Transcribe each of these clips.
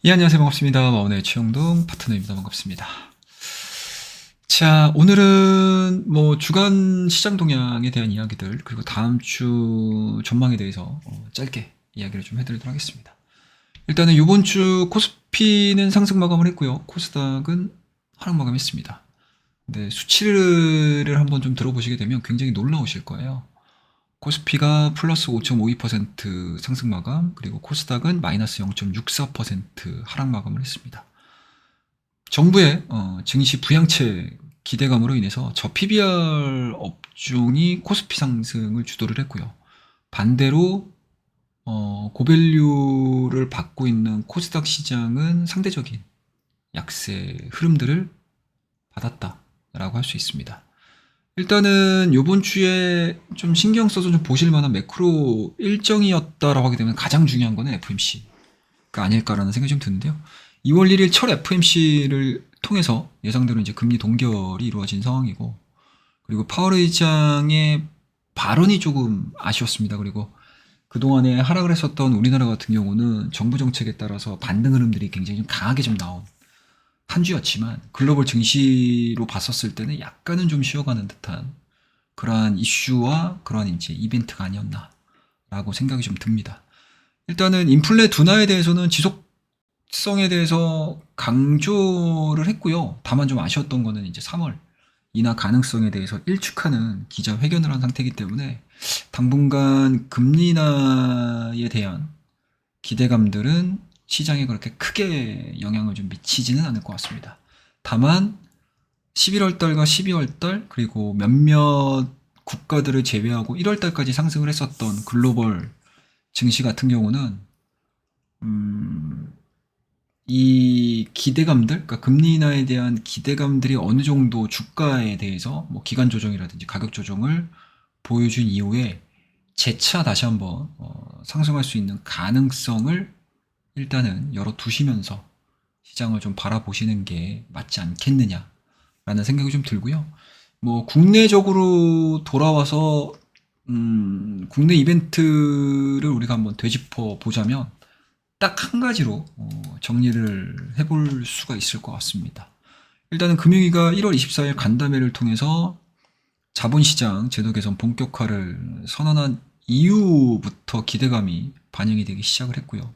예, 안녕하세요. 반갑습니다. 마원의 최영동 파트너입니다. 반갑습니다. 자, 오늘은 뭐 주간 시장 동향에 대한 이야기들, 그리고 다음 주 전망에 대해서 짧게 이야기를 좀 해드리도록 하겠습니다. 일단은 이번 주 코스피는 상승 마감을 했고요. 코스닥은 하락 마감했습니다. 근데 수치를 한번 좀 들어보시게 되면 굉장히 놀라우실 거예요. 코스피가 플러스 5.52% 상승 마감, 그리고 코스닥은 마이너스 0.64% 하락 마감을 했습니다. 정부의 증시 부양책 기대감으로 인해서 저PBR 업종이 코스피 상승을 주도를 했고요. 반대로 고밸류를 받고 있는 코스닥 시장은 상대적인 약세 흐름들을 받았다라고 할 수 있습니다. 일단은 요번 주에 좀 신경 써서 좀 보실 만한 매크로 일정이었다라고 하게 되면 가장 중요한 거는 FMC가 아닐까라는 생각이 좀 드는데요. 2월 1일 첫 FMC를 통해서 예상대로 이제 금리 동결이 이루어진 상황이고, 그리고 파월 의장의 발언이 조금 아쉬웠습니다. 그리고 그동안에 하락을 했었던 우리나라 같은 경우는 정부 정책에 따라서 반등 흐름들이 굉장히 좀 강하게 좀 나온 한 주였지만, 글로벌 증시로 봤었을 때는 약간은 좀 쉬어가는 듯한 그러한 이슈와 그러한 이제 이벤트가 아니었나라고 생각이 좀 듭니다. 일단은 인플레 둔화에 대해서는 지속성에 대해서 강조를 했고요. 다만 좀 아쉬웠던 거는 이제 3월 인하 가능성에 대해서 일축하는 기자회견을 한 상태이기 때문에 당분간 금리 인하에 대한 기대감들은 시장에 그렇게 크게 영향을 좀 미치지는 않을 것 같습니다. 다만 11월 달과 12월 달, 그리고 몇몇 국가들을 제외하고 1월 달까지 상승을 했었던 글로벌 증시 같은 경우는 이 기대감들, 그러니까 금리 인하에 대한 기대감들이 어느 정도 주가에 대해서 뭐 기간 조정이라든지 가격 조정을 보여준 이후에 재차 다시 한번 상승할 수 있는 가능성을 일단은 열어두시면서 시장을 좀 바라보시는 게 맞지 않겠느냐라는 생각이 좀 들고요. 뭐 국내적으로 돌아와서 국내 이벤트를 우리가 한번 되짚어 보자면 딱 한 가지로 정리를 해볼 수가 있을 것 같습니다. 일단은 금융위가 1월 24일 간담회를 통해서 자본시장 제도 개선 본격화를 선언한 이후부터 기대감이 반영이 되기 시작을 했고요.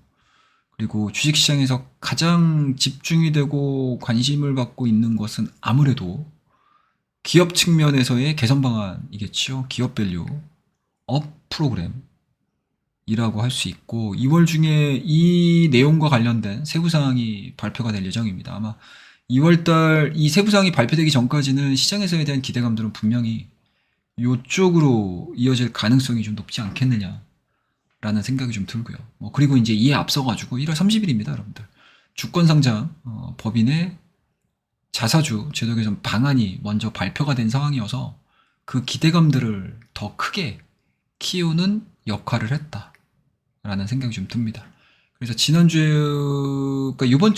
그리고 주식시장에서 가장 집중이 되고 관심을 받고 있는 것은 아무래도 기업 측면에서의 개선 방안이겠죠. 기업 밸류 업 프로그램이라고 할 수 있고, 2월 중에 이 내용과 관련된 세부사항이 발표가 될 예정입니다. 아마 2월달 이 세부사항이 발표되기 전까지는 시장에서에 대한 기대감들은 분명히 이쪽으로 이어질 가능성이 좀 높지 않겠느냐 라는 생각이 좀 들고요. 그리고 이제 이에 앞서가지고 1월 30일입니다, 여러분들. 주권상장 법인의 자사주 제도 개선 방안이 먼저 발표가 된 상황이어서 그 기대감들을 더 크게 키우는 역할을 했다라는 생각이 좀 듭니다. 그래서 지난주에, 그러니까 이번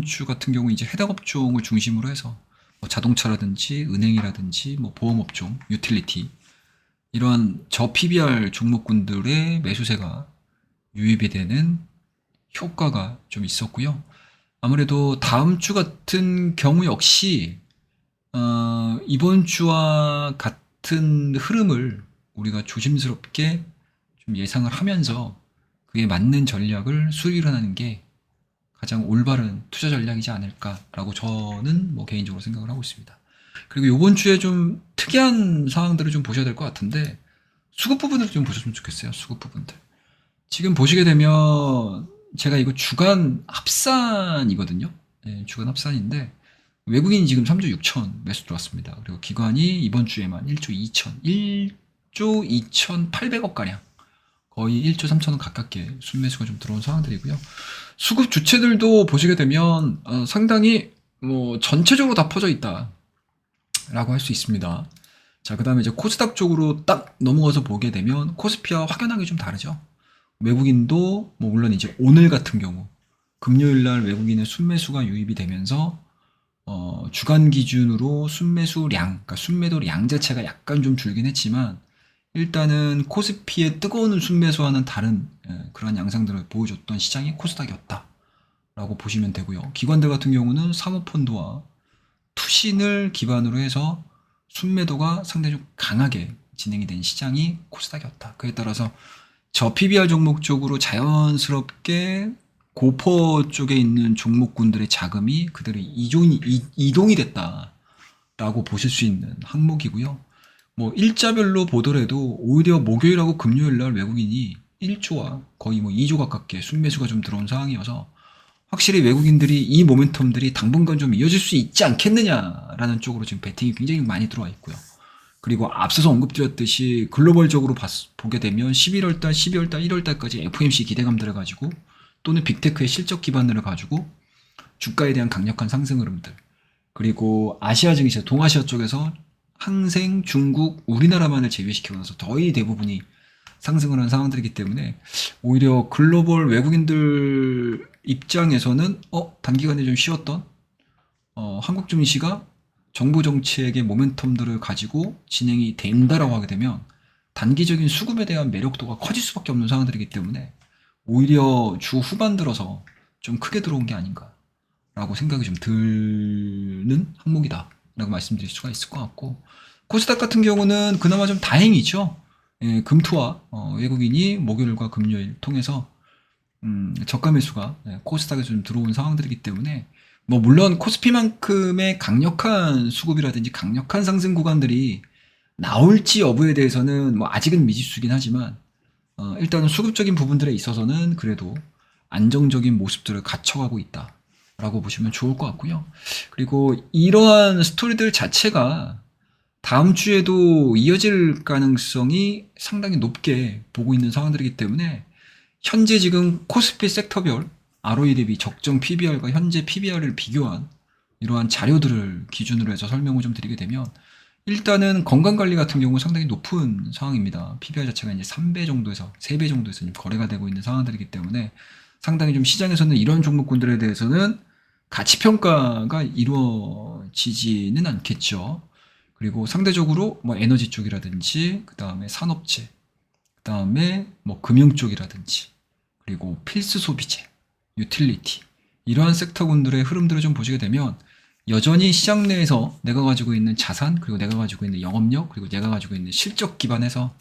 주 같은 경우 이제 해당 업종을 중심으로 해서 뭐 자동차라든지 은행이라든지 뭐 보험업종, 유틸리티, 이러한 저PBR 종목군들의 매수세가 유입이 되는 효과가 좀 있었고요. 아무래도 다음 주 같은 경우 역시 이번 주와 같은 흐름을 우리가 조심스럽게 좀 예상을 하면서 그에 맞는 전략을 수립하는 게 가장 올바른 투자 전략이지 않을까라고 저는 뭐 개인적으로 생각을 하고 있습니다. 그리고 이번 주에 좀 특이한 상황들을 좀 보셔야 될 것 같은데, 수급 부분을 좀 보셨으면 좋겠어요. 수급 부분들. 지금 보시게 되면 제가 이거 주간 합산이거든요. 네, 주간 합산인데 외국인이 지금 3조 6천 매수 들어왔습니다. 그리고 기관이 이번 주에만 1조 2,800억 가량, 거의 1조 3천억 가깝게 순매수가 좀 들어온 상황들이고요. 수급 주체들도 보시게 되면 상당히 뭐 전체적으로 다 퍼져 있다 라고 할 수 있습니다. 자, 그 다음에 이제 코스닥 쪽으로 딱 넘어가서 보게 되면 코스피와 확연하게 좀 다르죠. 외국인도 뭐 물론 이제 오늘 같은 경우 금요일 날 외국인의 순매수가 유입이 되면서 주간 기준으로 순매수량, 그러니까 순매도량 자체가 약간 좀 줄긴 했지만 일단은 코스피의 뜨거운 순매수와는 다른 그런 양상들을 보여줬던 시장이 코스닥이었다 라고 보시면 되고요. 기관들 같은 경우는 사모펀드와 투신을 기반으로 해서 순매도가 상대적으로 강하게 진행이 된 시장이 코스닥이었다. 그에 따라서 저 PBR 종목 쪽으로 자연스럽게 고퍼 쪽에 있는 종목군들의 자금이 그대로 이동이 됐다라고 보실 수 있는 항목이고요. 뭐 일자별로 보더라도 오히려 목요일하고 금요일 날 외국인이 1조와 거의 뭐 2조 가깝게 순매수가 좀 들어온 상황이어서 확실히 외국인들이 이 모멘텀들이 당분간 좀 이어질 수 있지 않겠느냐라는 쪽으로 지금 베팅이 굉장히 많이 들어와 있고요. 그리고 앞서서 언급드렸듯이 글로벌적으로 보게 되면 11월달, 12월달, 1월달까지 FOMC 기대감들을 가지고 또는 빅테크의 실적 기반들을 가지고 주가에 대한 강력한 상승 흐름들, 그리고 아시아 증시, 동아시아 쪽에서 항생, 중국, 우리나라만을 제외시키고 나서 거의 대부분이 상승을 한 상황들이기 때문에 오히려 글로벌 외국인들 입장에서는 단기간에 좀 쉬었던 한국 증시가 정부 정책의 모멘텀들을 가지고 진행이 된다라고 하게 되면 단기적인 수급에 대한 매력도가 커질 수밖에 없는 상황들이기 때문에 오히려 주 후반 들어서 좀 크게 들어온 게 아닌가라고 생각이 좀 드는 항목이다라고 말씀드릴 수가 있을 것 같고, 코스닥 같은 경우는 그나마 좀 다행이죠. 예, 금투와 외국인이 목요일과 금요일 통해서 저가 매수가 코스닥에 좀 들어온 상황들이기 때문에 뭐 물론 코스피만큼의 강력한 수급이라든지 강력한 상승 구간들이 나올지 여부에 대해서는 뭐 아직은 미지수긴 하지만 일단은 수급적인 부분들에 있어서는 그래도 안정적인 모습들을 갖춰가고 있다라고 보시면 좋을 것 같고요. 그리고 이러한 스토리들 자체가 다음 주에도 이어질 가능성이 상당히 높게 보고 있는 상황들이기 때문에 현재 지금 코스피 섹터별 ROE 대비 적정 PBR과 현재 PBR을 비교한 이러한 자료들을 기준으로 해서 설명을 좀 드리게 되면 일단은 건강관리 같은 경우 상당히 높은 상황입니다. PBR 자체가 이제 3배 정도에서 3배 정도에서 지금 거래가 되고 있는 상황들이기 때문에 상당히 좀 시장에서는 이런 종목군들에 대해서는 가치 평가가 이루어지지는 않겠죠. 그리고 상대적으로 뭐 에너지 쪽이라든지 그 다음에 산업재, 그 다음에 뭐 금융 쪽이라든지 그리고 필수 소비재, 유틸리티 이러한 섹터군들의 흐름들을 좀 보시게 되면 여전히 시장 내에서 내가 가지고 있는 자산, 그리고 내가 가지고 있는 영업력, 그리고 내가 가지고 있는 실적 기반에서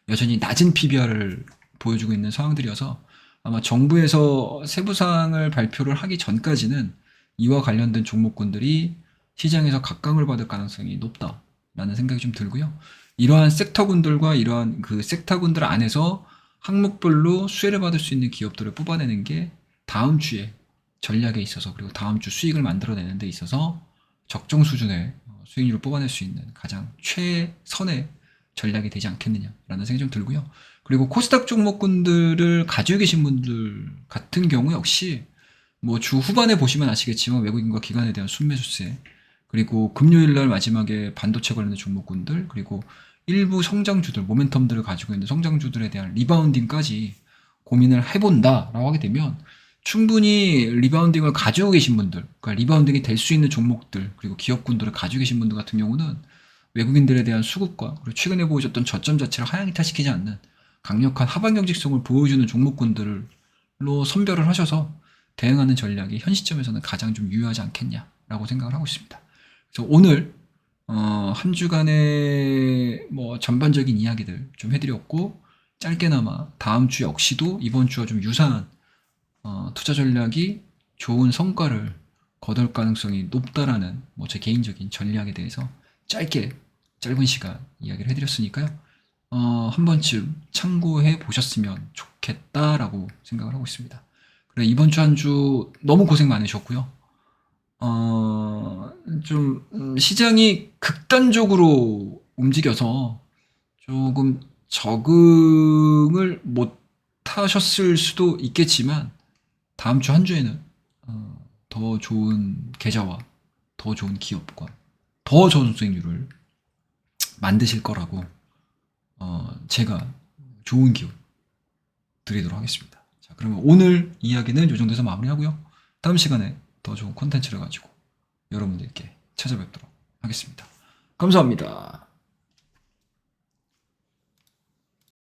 여전히 낮은 PBR을 보여주고 있는 상황들이어서 아마 정부에서 세부사항을 발표를 하기 전까지는 이와 관련된 종목군들이 시장에서 각광을 받을 가능성이 높다라는 생각이 좀 들고요. 이러한 섹터군들과 이러한 그 섹터군들 안에서 항목별로 수혜를 받을 수 있는 기업들을 뽑아내는 게 다음 주에 전략에 있어서, 그리고 다음 주 수익을 만들어내는 데 있어서 적정 수준의 수익률을 뽑아낼 수 있는 가장 최선의 전략이 되지 않겠느냐라는 생각이 좀 들고요. 그리고 코스닥 종목군들을 가지고 계신 분들 같은 경우 역시 뭐 주 후반에 보시면 아시겠지만 외국인과 기관에 대한 순매수세, 그리고 금요일 날 마지막에 반도체 관련된 종목군들, 그리고 일부 성장주들, 모멘텀들을 가지고 있는 성장주들에 대한 리바운딩까지 고민을 해본다라고 하게 되면 충분히 리바운딩을 가지고 계신 분들, 그러니까 리바운딩이 될 수 있는 종목들, 그리고 기업군들을 가지고 계신 분들 같은 경우는 외국인들에 대한 수급과 그리고 최근에 보여줬던 저점 자체를 하향 이탈시키지 않는 강력한 하방 경직성을 보여주는 종목군들로 선별을 하셔서 대응하는 전략이 현 시점에서는 가장 좀 유효하지 않겠냐라고 생각을 하고 있습니다. 그래서 오늘 한 주간의 뭐 전반적인 이야기들 좀 해드렸고, 짧게나마 다음 주 역시도 이번 주와 좀 유사한 투자 전략이 좋은 성과를 거둘 가능성이 높다라는 뭐 제 개인적인 전략에 대해서 짧은 시간 이야기를 해드렸으니까요. 한 번쯤 참고해 보셨으면 좋겠다라고 생각을 하고 있습니다. 그래, 이번 주 한 주 너무 고생 많으셨고요. 시장이 극단적으로 움직여서 조금 적응을 못 하셨을 수도 있겠지만 다음 주 한 주에는 더 좋은 계좌와 더 좋은 기업과 더 좋은 수익률을 만드실 거라고 제가 좋은 기운 드리도록 하겠습니다. 자, 그러면 오늘 이야기는 이 정도에서 마무리하고요. 다음 시간에 더 좋은 콘텐츠를 가지고 여러분들께 찾아뵙도록 하겠습니다. 감사합니다.